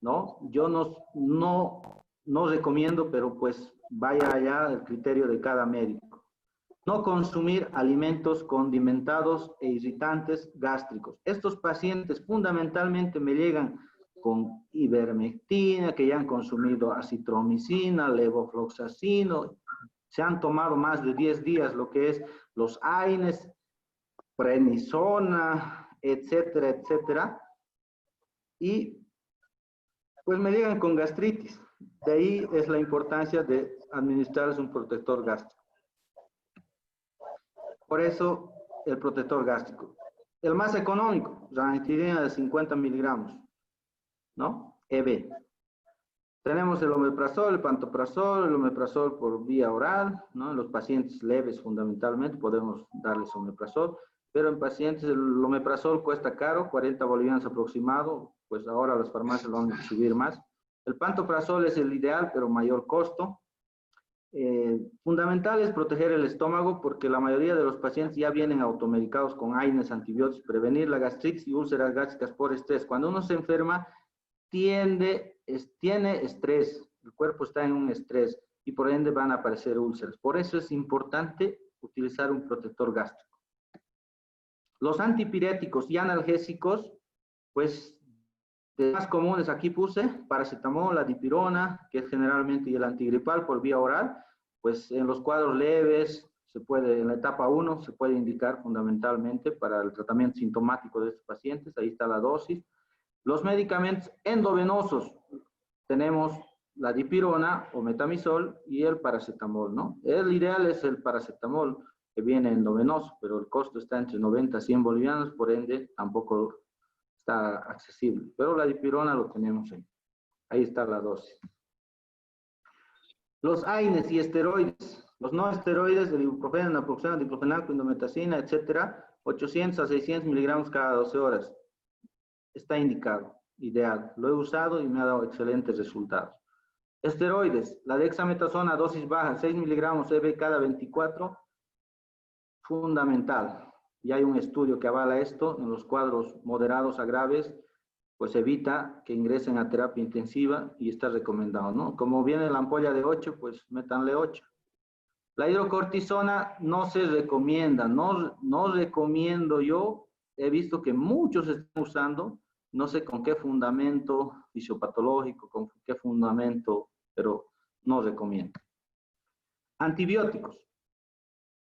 ¿no? Yo no recomiendo, pero pues vaya allá el criterio de cada médico. No consumir alimentos condimentados e irritantes gástricos. Estos pacientes fundamentalmente me llegan con ivermectina, que ya han consumido acitromicina, levofloxacino, se han tomado más de 10 días lo que es los AINES, prednisona, etcétera, etcétera. Y pues me llegan con gastritis. De ahí es la importancia de administrarles un protector gástrico. Por eso, el protector gástrico. El más económico, ranitidina de 50 miligramos, ¿no? EB. Tenemos el omeprazol, el pantoprazol, el omeprazol por vía oral, ¿no? En los pacientes leves, fundamentalmente, podemos darles omeprazol, pero en pacientes el omeprazol cuesta caro, 40 bolivianos aproximado, pues ahora las farmacias lo van a subir más. El pantoprazol es el ideal, pero mayor costo. Fundamental es proteger el estómago porque la mayoría de los pacientes ya vienen automedicados con AINES, antibióticos, prevenir la gastritis y úlceras gástricas por estrés. Cuando uno se enferma, tiene estrés, el cuerpo está en un estrés y por ende van a aparecer úlceras. Por eso es importante utilizar un protector gástrico. Los antipiréticos y analgésicos, pues De más comunes aquí puse paracetamol, la dipirona, que es generalmente y el antigripal por vía oral. Pues en los cuadros leves, en la etapa 1, se puede indicar fundamentalmente para el tratamiento sintomático de estos pacientes. Ahí está la dosis. Los medicamentos endovenosos, tenemos la dipirona o metamizol y el paracetamol, ¿no? El ideal es el paracetamol que viene endovenoso, pero el costo está entre 90 a 100 bolivianos, por ende tampoco está accesible. Pero la dipirona lo tenemos ahí. Ahí está la dosis. Los AINES y esteroides. Los no esteroides, el ibuprofeno, naproxeno, diclofenaco, indometacina, etcétera, 800 a 600 miligramos cada 12 horas. Está indicado, ideal. Lo he usado y me ha dado excelentes resultados. Esteroides, la dexametasona, dosis baja, 6 miligramos EB cada 24, fundamental. Y hay un estudio que avala esto, en los cuadros moderados a graves, pues evita que ingresen a terapia intensiva y está recomendado, ¿no? Como viene la ampolla de 8, pues métanle 8. La hidrocortisona no se recomienda, no recomiendo yo, he visto que muchos están usando, no sé con qué fundamento fisiopatológico, con qué fundamento, pero no recomiendo. Antibióticos.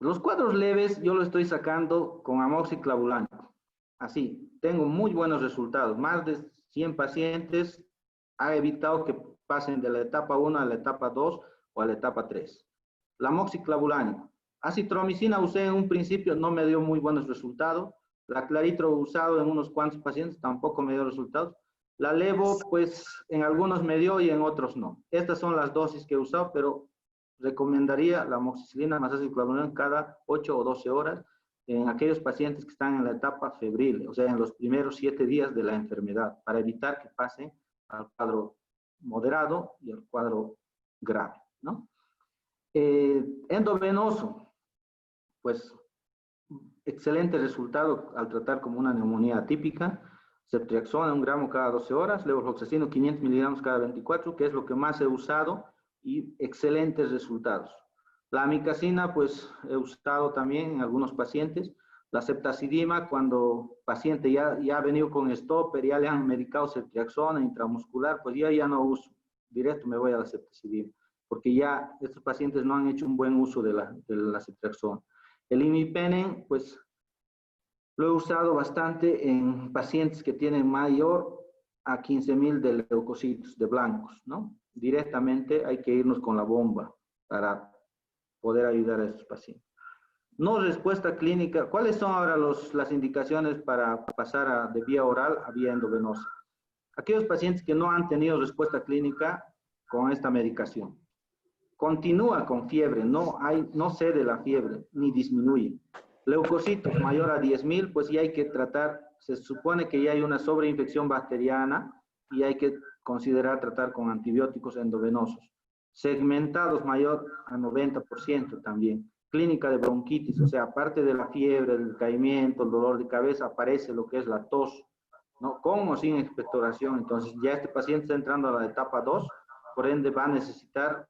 Los cuadros leves yo lo estoy sacando con amoxiclavulánico. Así, tengo muy buenos resultados. Más de 100 pacientes ha evitado que pasen de la etapa 1 a la etapa 2 o a la etapa 3. La amoxiclavulánico. Acitromicina usé en un principio, no me dio muy buenos resultados. La claritro usado en unos cuantos pacientes tampoco me dio resultados. La levo, pues en algunos me dio y en otros no. Estas son las dosis que he usado, pero recomendaría la amoxicilina más acitromicina cada 8 o 12 horas en aquellos pacientes que están en la etapa febril, o sea, en los primeros 7 días de la enfermedad, para evitar que pasen al cuadro moderado y al cuadro grave, ¿no? Endovenoso, pues excelente resultado al tratar como una neumonía atípica. Ceftriaxona 1 gramo cada 12 horas, levofloxacino 500 miligramos cada 24, que es lo que más he usado y excelentes resultados. La amicacina, pues he usado también en algunos pacientes. La ceftazidima, cuando el paciente ya ha venido con stopper, ya le han medicado ceftriaxona intramuscular, pues ya no uso. Directo me voy a la ceftazidima, porque ya estos pacientes no han hecho un buen uso de la ceftriaxona. El imipenem, pues lo he usado bastante en pacientes que tienen mayor a 15.000 de leucocitos, de blancos, ¿no? Directamente hay que irnos con la bomba para poder ayudar a estos pacientes. No respuesta clínica. ¿Cuáles son ahora las indicaciones para pasar de vía oral a vía endovenosa? Aquellos pacientes que no han tenido respuesta clínica con esta medicación. Continúa con fiebre, no cede la fiebre, ni disminuye. Leucocitos mayor a 10.000, pues ya hay que tratar, se supone que ya hay una sobreinfección bacteriana y hay que considerar tratar con antibióticos endovenosos. Segmentados mayor a 90% también. Clínica de bronquitis, o sea, aparte de la fiebre, el decaimiento, el dolor de cabeza, aparece lo que es la tos, ¿no? Con o sin expectoración. Entonces ya este paciente está entrando a la etapa 2, por ende va a necesitar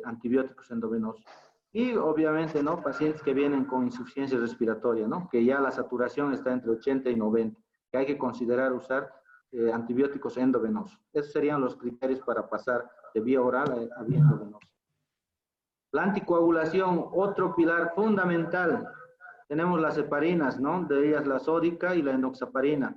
antibióticos endovenosos. Y obviamente, ¿no? Pacientes que vienen con insuficiencia respiratoria, ¿no? Que ya la saturación está entre 80 y 90, que hay que considerar usar antibióticos endovenosos. Esos serían los criterios para pasar de vía oral a vía endovenosa. La anticoagulación, otro pilar fundamental. Tenemos las heparinas, ¿no? De ellas la sódica y la enoxaparina.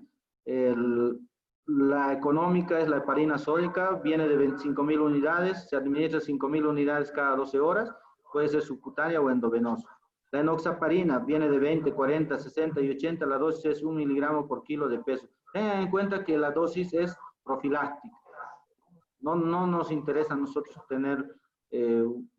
La económica es la heparina sódica, viene de 25.000 unidades, se administra 5.000 unidades cada 12 horas, puede ser subcutánea o endovenosa. La enoxaparina viene de 20, 40, 60 y 80, la dosis es 1 miligramo por kilo de peso. Tengan en cuenta que la dosis es profiláctica. No nos interesa a nosotros tener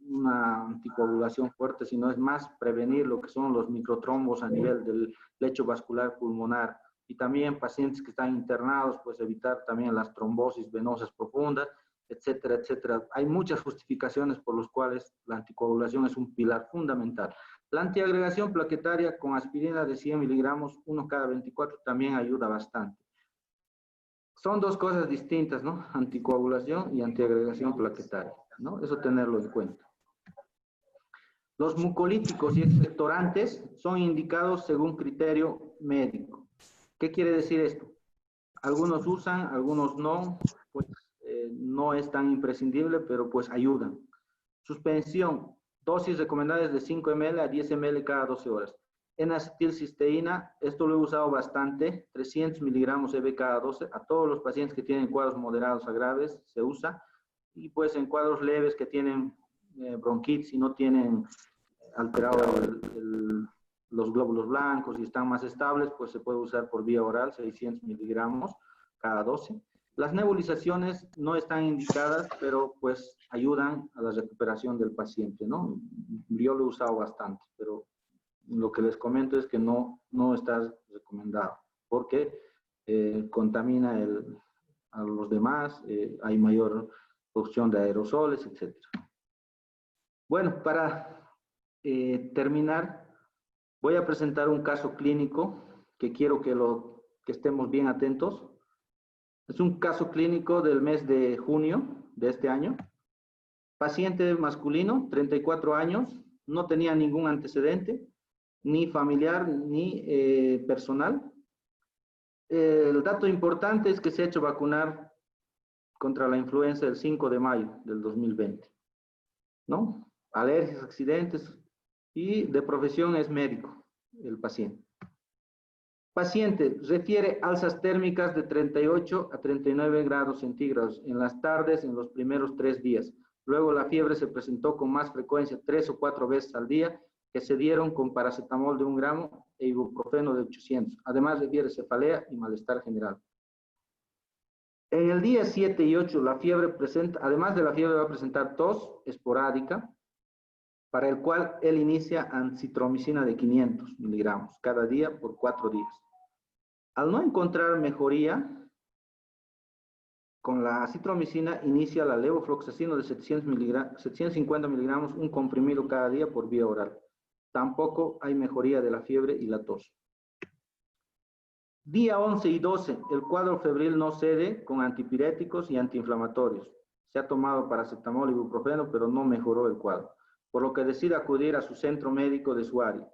una anticoagulación fuerte, sino es más prevenir lo que son los microtrombos a nivel del lecho vascular pulmonar. Y también pacientes que están internados, pues evitar también las trombosis venosas profundas, etcétera, etcétera. Hay muchas justificaciones por las cuales la anticoagulación es un pilar fundamental. La antiagregación plaquetaria con aspirina de 100 miligramos, 1 cada 24, también ayuda bastante. Son dos cosas distintas, ¿no? Anticoagulación y antiagregación plaquetaria, ¿no? Eso tenerlo en cuenta. Los mucolíticos y expectorantes son indicados según criterio médico. ¿Qué quiere decir esto? Algunos usan, algunos no, pues no es tan imprescindible, pero pues ayudan. Suspensión, dosis recomendadas de 5 ml a 10 ml cada 12 horas. N-acetilcisteína, esto lo he usado bastante, 300 miligramos EB cada 12, a todos los pacientes que tienen cuadros moderados a graves se usa, y pues en cuadros leves que tienen bronquitis y no tienen alterado los glóbulos blancos y están más estables, pues se puede usar por vía oral, 600 miligramos cada 12. Las nebulizaciones no están indicadas, pero pues ayudan a la recuperación del paciente, ¿no? Yo lo he usado bastante, pero lo que les comento es que no está recomendado, porque contamina a los demás, hay mayor producción de aerosoles, etc. Bueno, para terminar, voy a presentar un caso clínico que quiero que estemos bien atentos. Es un caso clínico del mes de junio de este año. Paciente masculino, 34 años, no tenía ningún antecedente, ni familiar ni personal. El dato importante es que se ha hecho vacunar contra la influenza el 5 de mayo del 2020, ¿no? Alergias, accidentes, y de profesión es médico el paciente. Paciente refiere alzas térmicas de 38 a 39 grados centígrados en las tardes en los primeros 3 días. Luego la fiebre se presentó con más frecuencia 3 o 4 veces al día, que se dieron con paracetamol de 1 gramo e ibuprofeno de 800. Además refiere cefalea y malestar general. En el día 7 y 8 la fiebre presenta, además de la fiebre va a presentar tos esporádica, para el cual él inicia acitromicina de 500 miligramos cada día por 4 días. Al no encontrar mejoría con la acitromicina, inicia la levofloxacino de 750 miligramos, un comprimido cada día por vía oral. Tampoco hay mejoría de la fiebre y la tos. Día 11 y 12, el cuadro febril no cede con antipiréticos y antiinflamatorios. Se ha tomado paracetamol y ibuprofeno, pero no mejoró el cuadro, por lo que decide acudir a su centro médico de su área.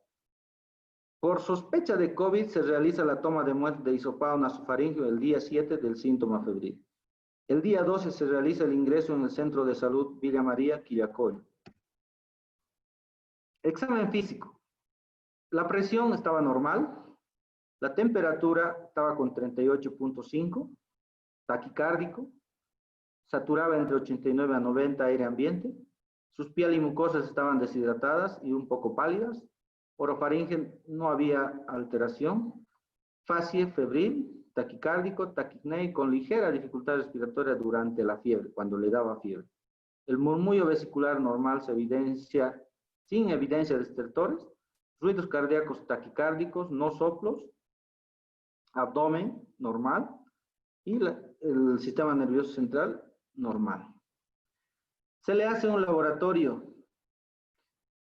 Por sospecha de COVID, se realiza la toma de muestra de hisopado nasofaríngeo el día 7 del síntoma febril. El día 12 se realiza el ingreso en el Centro de Salud Villa María, Quillacollo. Examen físico. La presión estaba normal, la temperatura estaba con 38.5, taquicárdico, saturaba entre 89 a 90 aire ambiente, sus piel y mucosas estaban deshidratadas y un poco pálidas, orofaringe no había alteración, facie febril, taquicárdico, taquipnea con ligera dificultad respiratoria durante la fiebre, cuando le daba fiebre. El murmullo vesicular normal se evidencia sin evidencia de estertores, ruidos cardíacos taquicárdicos, no soplos, abdomen normal y el sistema nervioso central normal. Se le hace un laboratorio.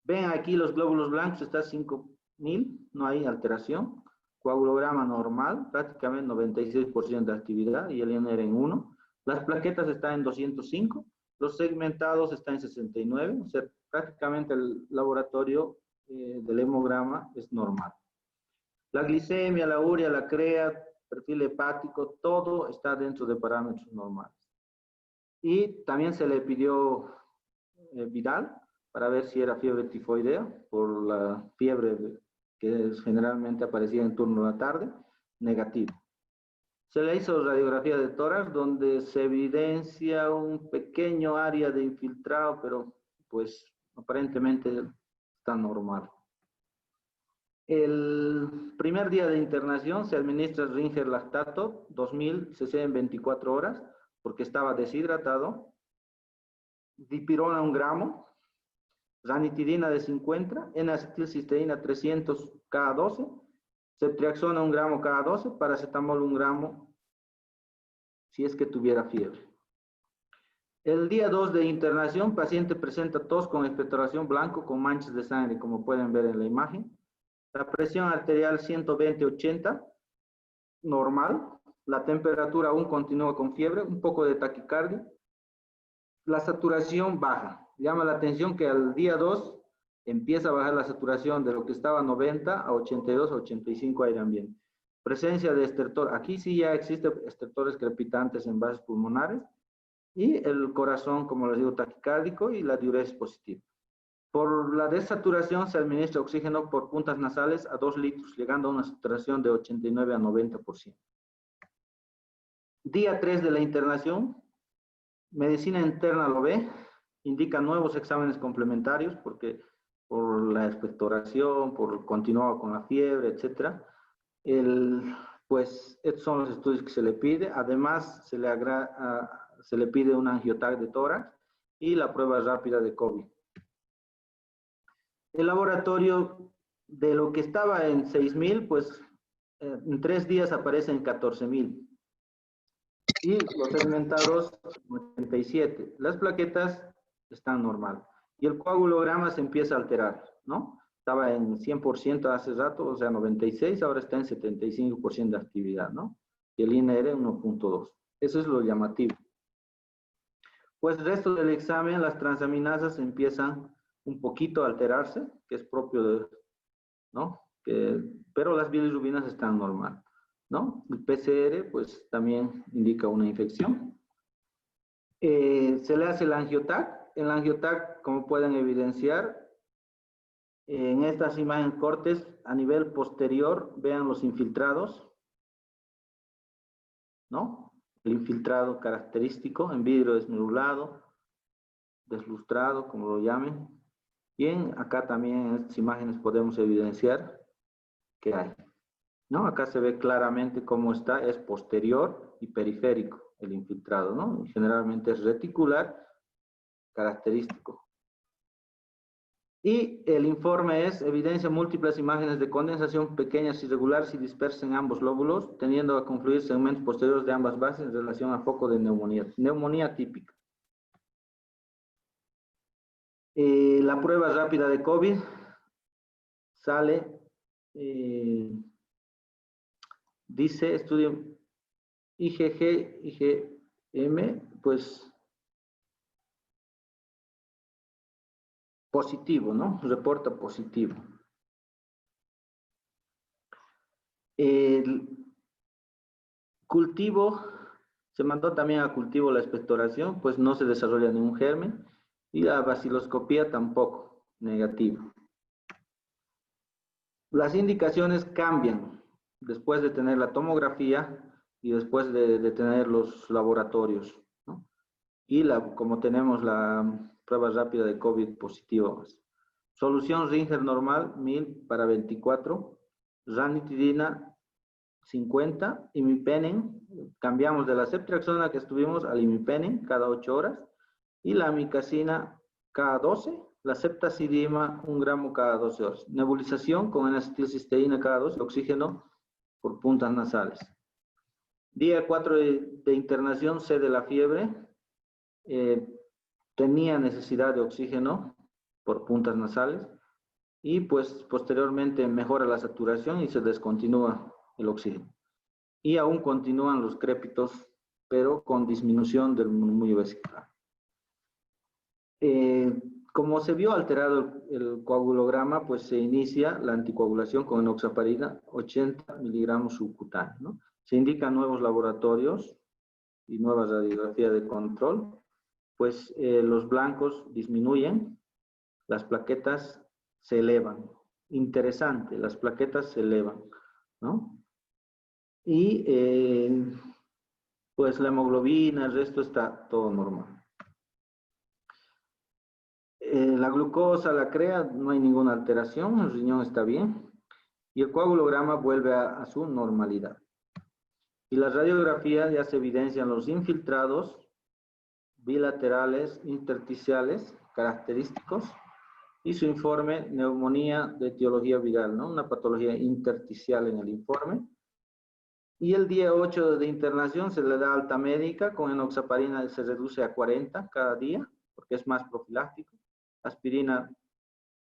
Ven aquí los glóbulos blancos, está 5000, no hay alteración. Coagulograma normal, prácticamente 96% de actividad y el INR en 1. Las plaquetas están en 205, los segmentados están en 69, o sea, prácticamente el laboratorio del hemograma es normal. La glicemia, la urea, la CREA, perfil hepático, todo está dentro de parámetros normales. Y también se le pidió viral para ver si era fiebre tifoidea por la fiebre que generalmente aparecía en turno de la tarde, negativo. Se le hizo radiografía de tórax donde se evidencia un pequeño área de infiltrado, pero pues aparentemente está normal. El primer día de internación se administra Ringer lactato, 2000 cc en 24 horas, porque estaba deshidratado. Dipirona 1 gramo, ranitidina de 50, N-acetilcisteína 300 cada 12, ceftriaxona 1 gramo cada 12, paracetamol 1 gramo si es que tuviera fiebre. El día 2 de internación, paciente presenta tos con expectoración blanco con manchas de sangre, como pueden ver en la imagen. La presión arterial 120/80, normal. La temperatura aún continúa con fiebre, un poco de taquicardia. La saturación baja. Llama la atención que al día 2 empieza a bajar la saturación de lo que estaba 90 a 82 a 85 aire ambiente. Presencia de estertor. Aquí sí ya existe estertores crepitantes en vasos pulmonares y el corazón, como les digo, taquicárdico y la diuresis positiva. Por la desaturación se administra oxígeno por puntas nasales a 2 litros, llegando a una saturación de 89 a 90%. Día 3 de la internación, medicina interna lo ve, indica nuevos exámenes complementarios porque por la expectoración, por continuar con la fiebre, etc. Pues estos son los estudios que se le pide. Además, se le pide un angiotac de tórax y la prueba rápida de COVID. El laboratorio, de lo que estaba en 6,000, pues en 3 días aparece en 14,000. Y los segmentados, 87. Las plaquetas están normal. Y el coagulograma se empieza a alterar, ¿no? Estaba en 100% hace rato, o sea, 96, ahora está en 75% de actividad, ¿no? Y el INR 1.2. Eso es lo llamativo. Pues el resto del examen, las transaminasas empiezan un poquito a alterarse, que es propio de, ¿no? Pero las bilirrubinas están normal, ¿no? El PCR, pues también indica una infección. Se le hace el angiotac. El angiotac, como pueden evidenciar, en estas imágenes cortes, a nivel posterior, vean los infiltrados, ¿no? El infiltrado característico en vidrio desmirulado, deslustrado, como lo llamen. Bien, acá también en estas imágenes podemos evidenciar que hay, ¿no? Acá se ve claramente cómo está, es posterior y periférico el infiltrado, ¿no? Generalmente es reticular, característico. Y el informe es evidencia múltiples imágenes de condensación pequeñas, irregulares y dispersas en ambos lóbulos, tendiendo a confluir segmentos posteriores de ambas bases en relación a foco de neumonía. Neumonía típica. La prueba rápida de COVID sale, dice estudio IgG, IgM, pues positivo, ¿no? Reporta positivo. El cultivo, se mandó también a cultivo la expectoración, pues no se desarrolla ningún germen, y la baciloscopía tampoco, negativo. Las indicaciones cambian después de tener la tomografía y después de tener los laboratorios, ¿no? Y como tenemos la prueba rápida de COVID positiva. Solución Ringer normal, 1000 para 24. Ranitidina, 50. Imipenem, cambiamos de la ceftriaxona que estuvimos al imipenem cada 8 horas. Y la amicacina cada 12. La ceftazidima, 1 gramo cada 12 horas. Nebulización con N-acetilcisteína cada 12. Oxígeno por puntas nasales. Día 4 de internación, C de la fiebre. Tenía necesidad de oxígeno por puntas nasales y pues posteriormente mejora la saturación y se descontinúa el oxígeno. Y aún continúan los crépitos, pero con disminución del murmullo vesicular. Como se vio alterado el coagulograma, pues se inicia la anticoagulación con enoxaparina, 80 miligramos subcutáneo, ¿no? Se indican nuevos laboratorios y nuevas radiografías de control. Pues los blancos disminuyen, las plaquetas se elevan. Interesante, las plaquetas se elevan, ¿no? Y pues la hemoglobina, el resto está todo normal. La glucosa, la CREA, no hay ninguna alteración, el riñón está bien. Y el coagulograma vuelve a su normalidad. Y las radiografías ya se evidencian los infiltrados, bilaterales, intersticiales, característicos, y su informe, neumonía de etiología viral, ¿no? Una patología intersticial en el informe. Y el día 8 de internación se le da alta médica, con enoxaparina se reduce a 40 cada día, porque es más profiláctico. Aspirina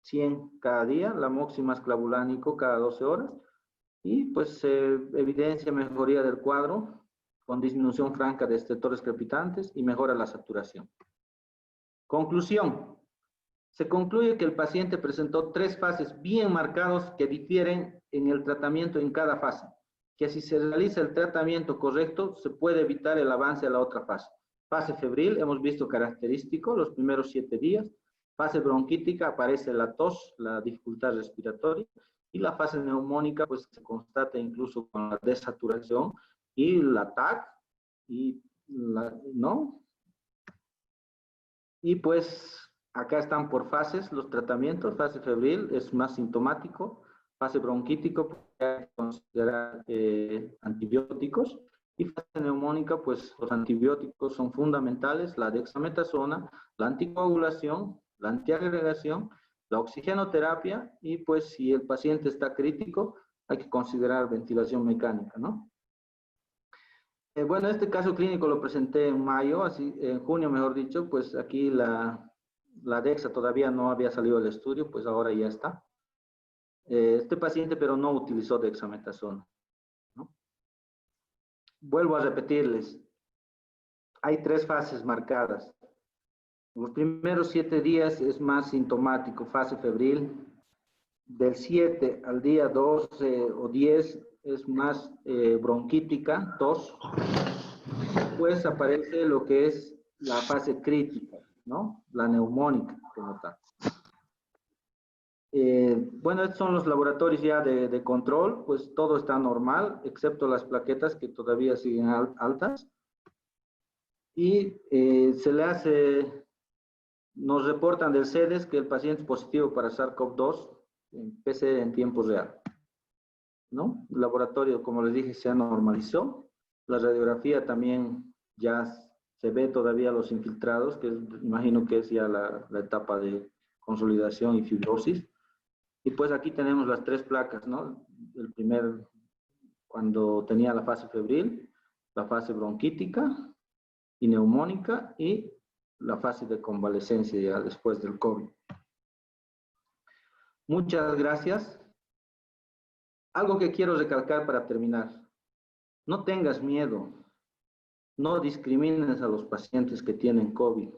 100 cada día, lamoxi clavulánico cada 12 horas, y pues se evidencia mejoría del cuadro, con disminución franca de estertores crepitantes y mejora la saturación. Conclusión. Se concluye que el paciente presentó 3 fases bien marcadas que difieren en el tratamiento en cada fase, que si se realiza el tratamiento correcto, se puede evitar el avance a la otra fase. Fase febril, hemos visto característico, los primeros 7 días. Fase bronquítica, aparece la tos, la dificultad respiratoria. Y la fase neumónica, pues se constata incluso con la desaturación y la TAC, ¿no? Y pues acá están por fases los tratamientos. Fase febril es más sintomático. Fase bronquítico, puede considerar antibióticos. Y fase neumónica, pues los antibióticos son fundamentales, la dexametasona, la anticoagulación, la antiagregación, la oxigenoterapia y pues si el paciente está crítico, hay que considerar ventilación mecánica, ¿no? Bueno, este caso clínico lo presenté en mayo, así, en junio mejor dicho, pues aquí la Dexa todavía no había salido del estudio, pues ahora ya está. Este paciente pero no utilizó dexametasona, ¿no? Vuelvo a repetirles, hay 3 fases marcadas. Los primeros 7 días es más sintomático, fase febril. Del 7 al día 12 o 10 es más bronquítica, tos. Después aparece lo que es la fase crítica, ¿no? La neumónica, como tal. Bueno, estos son los laboratorios ya de control, pues todo está normal, excepto las plaquetas que todavía siguen altas. Y se le hace, nos reportan del CEDES que el paciente es positivo para SARS-CoV-2 en PCR en tiempo real, ¿no? El laboratorio, como les dije, se normalizó. La radiografía también ya se ve todavía los infiltrados, que imagino que es ya la etapa de consolidación y fibrosis. Y pues aquí tenemos las 3 placas, ¿no? El primer, cuando tenía la fase febril, la fase bronquítica y neumónica y la fase de convalescencia ya después del COVID. Muchas gracias. Algo que quiero recalcar para terminar. No tengas miedo. No discrimines a los pacientes que tienen COVID.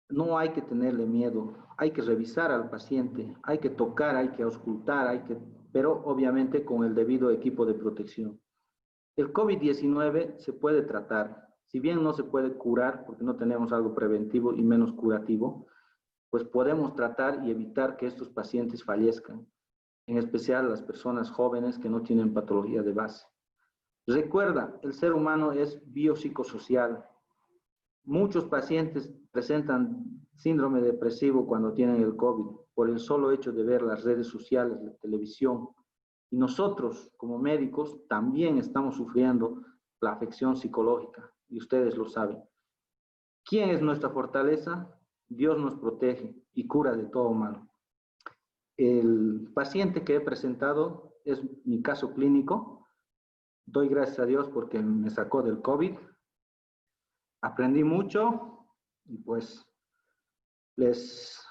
No hay que tenerle miedo. Hay que revisar al paciente. Hay que tocar, hay que auscultar, pero obviamente con el debido equipo de protección. El COVID-19 se puede tratar. Si bien no se puede curar porque no tenemos algo preventivo y menos curativo, pues podemos tratar y evitar que estos pacientes fallezcan, en especial las personas jóvenes que no tienen patología de base. Recuerda, el ser humano es biopsicosocial. Muchos pacientes presentan síndrome depresivo cuando tienen el COVID por el solo hecho de ver las redes sociales, la televisión. Y nosotros, como médicos, también estamos sufriendo la afección psicológica, y ustedes lo saben. ¿Quién es nuestra fortaleza? Dios nos protege y cura de todo mal. El paciente que he presentado es mi caso clínico. Doy gracias a Dios porque me sacó del COVID. Aprendí mucho y pues les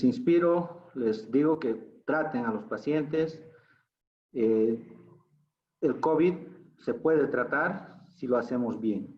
inspiro, les digo que traten a los pacientes. El COVID se puede tratar si lo hacemos bien.